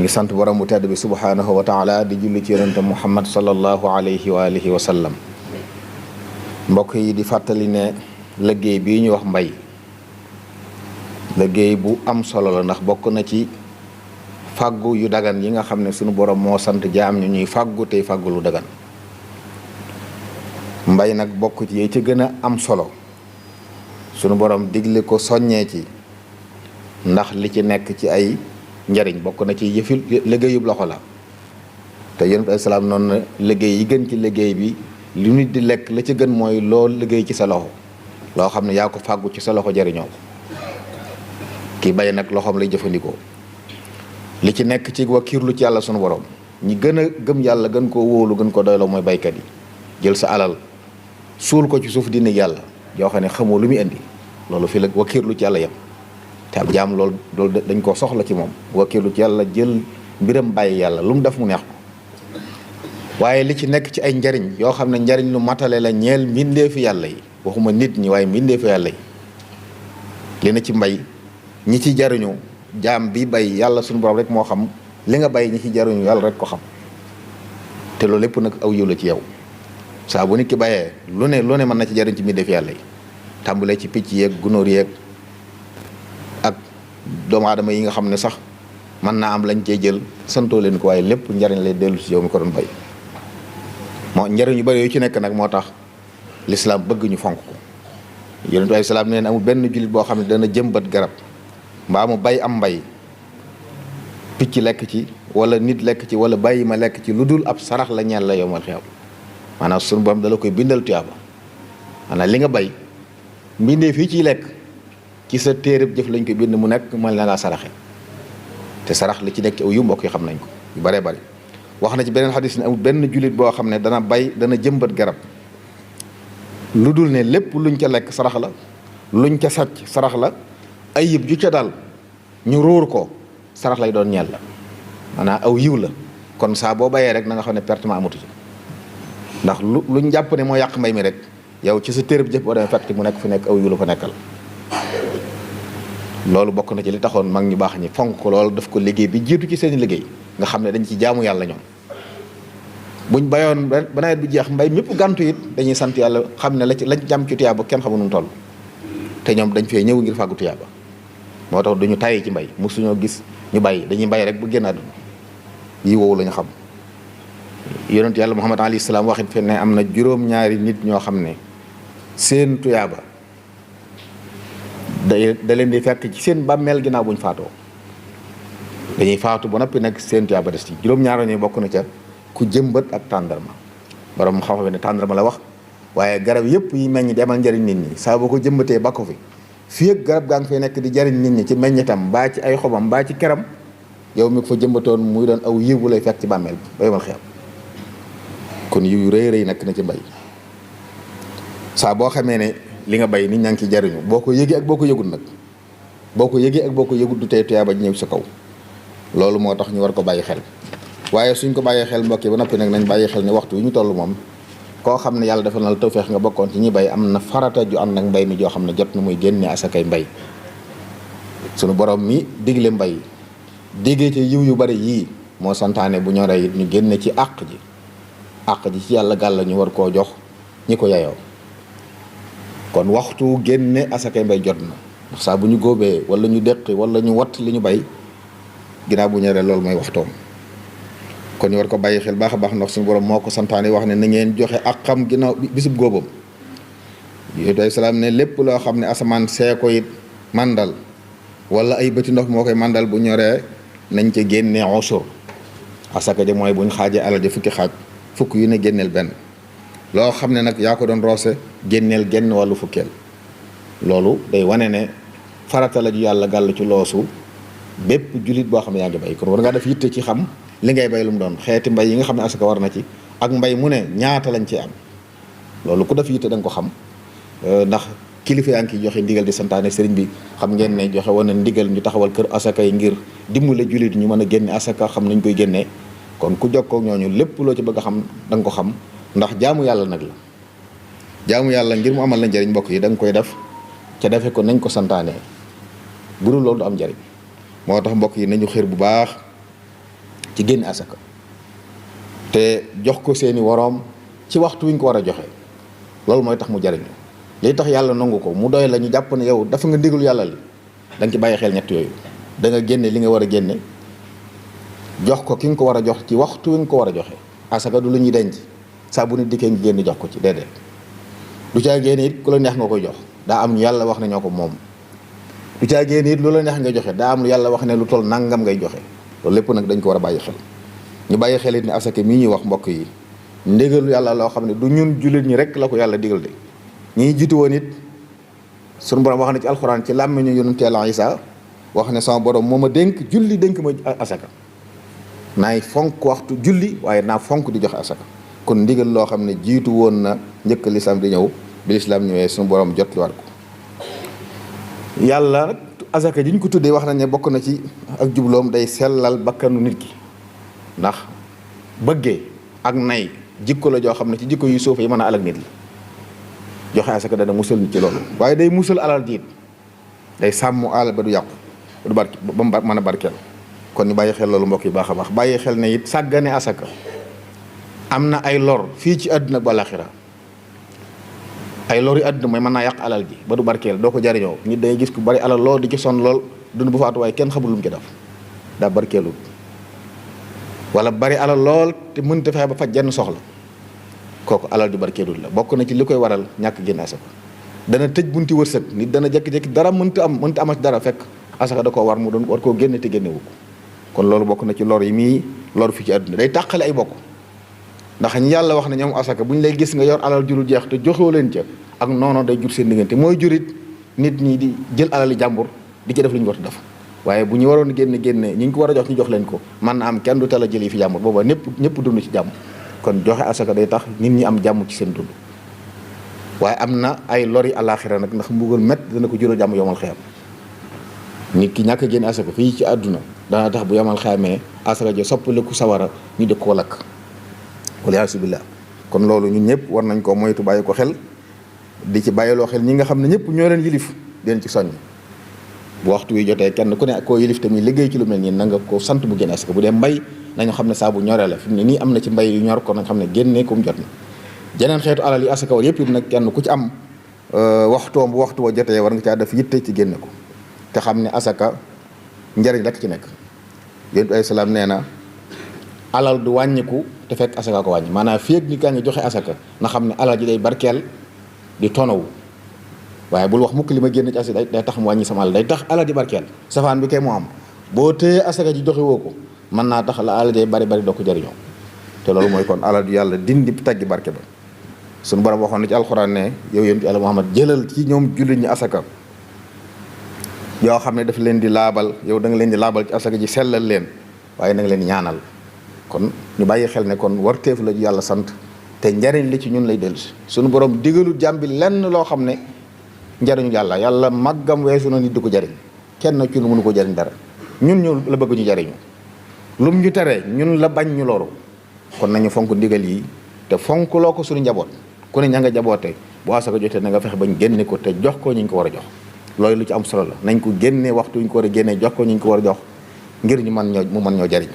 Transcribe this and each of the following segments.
ngi sant borom bu tedd bi subhaanahu wa taala di julli ci yonente muhammad sallallahu alayhi wa alihi wa sallam. mbokk yi di fàttali ne liggéey bii ñu wax mbay liggéey bu am solo la, ndax bokk na ci fàggu yu dagan yi nga xam ne sunu borom moo sant jaam ñu ñuy fàggu tey fàggu lu dagan. mbay nag bokk ci yi ci gën a am solo, sunu borom digle ko soññee ci, ndax li ci nekk ci ay njariñ bokk na ci yëfi liggéeyub loxo la. te yonent bi salaam noonu na liggéey yi gën ci liggéey bi li nit di lekk la ci gën mooy loolu liggéey ci sa loxo, loo xam ne yaa ko fàggu ci sa loxo jariñoo ko. ki bay nag loxoom lay jëfandikoo. li ci nekk ci wakiirlu ci yàlla sunu borom, ñi gën a gëm yàlla gën koo wóolu gën ko doyloo mooy baykat yi. jël sa alal suul ko ci suuf di néeg yàlla yoo xam ne xamoo lu muy indi, loolu fi la wakiirlu ci yàlla yem. te ab jaam loolu dañ koo soxla ci moom, wakiirlu ci yàlla, jël mbiram bàyyi yàlla lu mu def mu neex ko. waaye li ci nekk ci ay njariñ yoo xam ne njariñ lu matale la ñeel mbindeefi yàlla yi, waxuma nit ñi waaye mbindeefi yàlla yi. li na ci mbay ñi ci jariñu, jaam bi bay yàlla suñu borom rek moo xam li nga bay ñi ci jariñu yàlla rek ko xam. te loolu lépp nag aw yiw la ci yow. saa bu nit ki bayee lu ne mën na ci jariñ ci mbindeefi yàlla yi, tàmbulee ci picc yeeg gunóor yeeg ak doomu aadama yi nga xam ne sax mën naa am lañ cee jël santoo leen ko, waaye lépp njariñ lay dellu si yow mi ko doon bay. moo njariñ yu bari yu ci nekk nag moo tax lislaam bëgg ñu fonk ko. yonent bi salaam nee na amul benn jullit boo xam ne dana jëmbat garab mbaa mu bay am mbay picc lekk ci wala nit lekk ci wala bàyyi ma lekk ci lu dul ab sarax la ñeel la yowmal xiyaam. maanaam sunu borom dala koy bindal tuyaaba. maanaam li nga bay mbindee fii ciy lekk ci sa téereb jëf lañ koy bind mu nekk mel na laa saraxe. te sarax li ci nekk ci aw yu mbokk yi xam nañ ko yu baree bari. wax na ci beneen xadis ne amul benn jullit boo xam ne dana jëmbat garab lu dul ne lépp luñ ca lekk sarax la, luñ ca sàcc sarax la, ayib ju ca dal ñu ruur ko sarax lay doon ñeel la. maanaam aw yiw la. kon saa boo bayee rek na nga xam ne pertement amatu ci, ndax luñ jàpp ne moo yàq mbay mi rek yow ci sa téereb jëf boo demee fekk mu nekk fi nekk aw yiw la fa nekkal. loolu bokk na ci li taxoon mag ñu baax ñi fonk ko loolu daf ko liggéey bi jiitu ci seen liggéey, nga xam ne dañ ci jaamu yàlla ñoom. buñ bayoon ba nawet bi jeex mbay mépp gàntu it dañuy sant yàlla xam ne lañ jàm ci tuyaaba kenn xamu nu mu toll. te ñoom dañ fee ñëw ngir fàggu tuyaaba, moo tax duñu tàyyi ci mbay. mosuñoo gis ñu bay, dañuy bay rek bu génn àdduna. yi woowu la ñu xam. yonent yàlla Muhammad alayhi salaam waxit fe ne am na juróom-ñaari nit ñoo xam ne seen tuyaaba da leen di fekk ci seen bàmmeel ginnaaw buñ faatoo. dañuy faatu ba noppi nag seen tuyaaba des ci. juróom-ñaari ñi bokk na ca ku jëmbat ak tàndarma. borom xam-xam ne tàndarma la wax, waaye garab yëpp yi meññ di amal njariñ nit ñi saa boo ko jëmbatee ba ko fi fii ak garab gaa ngi fay nekk di jariñ nit ñi ci meññitam mbaa ci ay xobam mbaa ci keram, yow mi ko fa jëmbatoon muy doon aw yiw bu lay fekk ci bàmmeel bi ba yomal xew. kon yiw yu rëy rëy nekk na ci mbay. saa boo xamee ne li nga bay nit ñaa ngi ci jariñu, boo ko yëgee ak boo ko yëgul nag, boo ko yëgee ak boo ko yëgul du tey tuyaaba ñëw sa kaw. loolu moo tax ñu war ko bàyyi xel. waaye suñ ko bàyyee xel mbokk yi ba noppi nag nañ bàyyi xel ne waxtu wi ñu toll moom koo xam ne yàlla defal na la tawfeex nga bokkoon ci ñi bay, am na farata ju ànd ak mbay mi joo xam ne jot na muy génne asakay mbay. sunu borom mi digle mbay diggee ci yiw yu bari yii moo santaane bu ñoree it ñu génne ci àq ji ci yàlla gàll ñu war koo jox ñi ko yayoo. kon waxtu génne asakay mbay jot na, ndax saa bu ñu góobee wala ñu déqi wala ñu watt li ñu bay ginnaaw bu ñoree loolu mooy waxtoom. kon ñu war ko bàyyi xel baax a baax, ndax suñu borom moo ko santaane wax ne na ngeen joxe ak xam ginnaaw bisub góobam. yonent bi salaam ne lépp loo xam ne asamaan see ko it màndal wala ay bëti ndox moo koy màndal bu ñoree nañ ca génnee usur. asaka ja mooy buñ xaajee alal ja fukki xaaj, fukk yu ne génneel benn. loo xam ne nag yaa ko doon roose génneel genn wàllu fukkeel. loolu day wane ne farata la ju yàlla gàll ci loosu bépp jullit boo xam ne yaa ngi bay. kon war ngaa def yitte ci xam li ngay bay lu mu doon, xeeti mbay yi nga xam ne asaka war na ci ak mbay mu ne ñaata lañ ci am. loolu ku def yitte da nga ko xam, ndax kilifa yaa ngi ciy joxe ndigal di santaane. sëriñ bi xam ngeen ne joxe woon na ndigal ñu taxawal kër asaka yi ngir dimbale jullit ñu mën a génne asaka, xam nañ koy génnee. kon ku jokkoo ak ñooñu lépp loo ci bëgg a xam da nga ko xam, ndax jaamu yàlla nag la. jaamu yàlla ngir mu amal la njariñ mbokk yi da nga koy def ca defe ko nañ ko santaane, bu dul loolu du am njariñ. moo tax mbokk yi nañu xër bu baax ci génne asaka te jox ko seeni woroom ci waxtu wi ñu ko war a joxe loolu mooy tax mu jariñu liy tax yàlla nangu ko mu doy la ñu jàpp ne yow dafa nga ndigalu yàlla li da nga ci bàyyi xel ñett yooyu da nga génne li nga war a génne jox ko ki nga ko war a jox ci waxtu wi nga ko war a joxe asaka du lu ñuy denc saa bu nit dikkee ngi génn jox ko ci déedéet du caa génne it ku la neex nga koy jox daa am yàlla wax ne ñoo ko moom du caa génne it lu la neex nga joxe daa am yàlla wax ne lu toll nangam ngay joxe loolu lépp nag dañ ko war a bàyyi xel ñu bàyyi xel it ne asaka mii ñuy wax mbokk yi ndégalu yàlla loo xam ne du ñun jullit ñi rek la ko yàlla digal de ñii jiitu woon it sunu borom wax na ci alxuraan ci làmmiñu yonent Yàlla Isaa wax ne sama borom moo ma dénk julli dénk ma asaka naay fonk waxtu julli waaye naa fonk di joxe asaka kon ndigal loo xam ne jiitu woon na njëkk lislaam di ñëw bi lislaam ñëwee sunu borom jot li war ko yàlla asaka ji ñu ko tuddee wax nañ ne bokk na ci ak jubloom day sellal bakkanu nit ki ndax bëggee ak nay jikko la joo xam ne ci jikko yu suuf yi mën a alak nit la joxe asaka dana musal nit ci loolu waaye day musal alal jiit day sàmm alal ba du yàqu ba du barke ba mu mën a barkeel kon ñu bàyyi xel loolu mbokk yi baax a baax bàyyi xel ne it sàggane asaka am na ay lor fii ci àdduna ba alaxira ay lor yu àdduna mooy mën naa yàq alal ji ba du barkeel doo ko jariñoo nit day gis ku bari alal lool di ci son lool dund bu faatu waaye kenn xamul lu mu ci def daa barkeelul wala bari alal lool te mënta fexe ba faj jenn soxla kooku alal ju barkeelul la bokk na ci li koy waral ñàkk génne asaka dana tëj bunti wërsëg nit dana jékki-jékki dara mënta am dara fekk asaka da koo war mu doon war koo génne te génnewu ko kon loolu bokk na ci lor yi muy lor fii ci àdduna day tàqale ay bokk ndax ñi yàlla wax ne ñoom asaka bu ñu lay gis nga yor alal jurul jeex te joxoo leen ca ak noono day jur seen diggante mooy jurit nit ñi di jël alali jàmbur di ci def lu ñu war a def waaye bu ñu waroon génne ñi ñu ko war a jox ñu jox leen ko man na am kenn du tala jël yi fi jàmbur booba ñëpp dund ci jàmm kon joxe asaka day tax nit ñi am jàmm ci seen dund waaye am na ay lori alaxira nag ndax mbugal met dana ko jural jàmm yomal xeyam nit ki ñàkk génne asaka fii ci àdduna dana tax bu yomal xeyamee asaka jo soppaliku sawara ñu dëkk ko lakk waliyaasu billah kon loolu ñun ñëpp war nañ ko moytu bàyyi ko xel di ci bàyyiloo xel ñi nga xam ne ñëpp ñoo leen yilif di leen ci soññ bu waxtu wi jotee kenn ku ne koo yilif te muy liggéey ci lu mel nii na nga ko sant bu génne asaka bu dee mbay nañu xam ne saa bu ñoree la fi mu ne nii am na ci mbay yu ñor ko nañ xam ne génne ko mu jot na jeneen xeetu alal yi asaka war yëpp it nag kenn ku ci am waxtoom bu waxtu wa jotee war nga caa def yitte ci génne ko te xam ne asaka njariñ rek ci nekk yonent ay salaam nee na alal du wàññiku te fekk asaka ko wàññi maanaam fii ak ni kaa ngi joxe asaka na xam ne alal ji day barkeel di tonawu waaye bul wax mukk li ma génn ci asaka day tax mu wàññi sama alal day tax alal ji barkeel safaan bi kay moo am boo téye asaka ji joxe woo ko mën naa tax la alal jay bari doo ko jëriñoo te loolu mooy kon alal ju yàlla dindi taggi barke ba suñu borom waxoon na ci alxuraan ne yow yonent yàlla Muhammad jëlal ci ñoom jullit ñi asaka yoo xam ne daf leen di laabal yow da nga leen di laabal ci asaka ji sellal leen waaye na nga leen ñaanal kon ñu bàyyi xel ne kon warteef la ju yàlla sant te njariñ li ci ñun lay dellusi suñu borom digalu jàmbi lenn loo xam ne njariñu yàlla màggam weesu na nit di ko jariñ kenn ci nu mënu ko jariñ dara ñun ñu la bëgg ñu jariñu lum ñu tere ñun la bañ ñu loru kon nañu fonk ndigal yi te fonk loo ko suñu njaboot ku ne ña nga jaboote bu asaka jotee na nga fexe bañ génne ko te jox ko ñu ko war a jox loolu lu ci am solo la nañ ko génne waxtu ñu ko war a génne jox ko ñu ko war a jox ngir ñu mu mën ñoo jariñ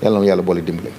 yàlla na yàlla boole dimbale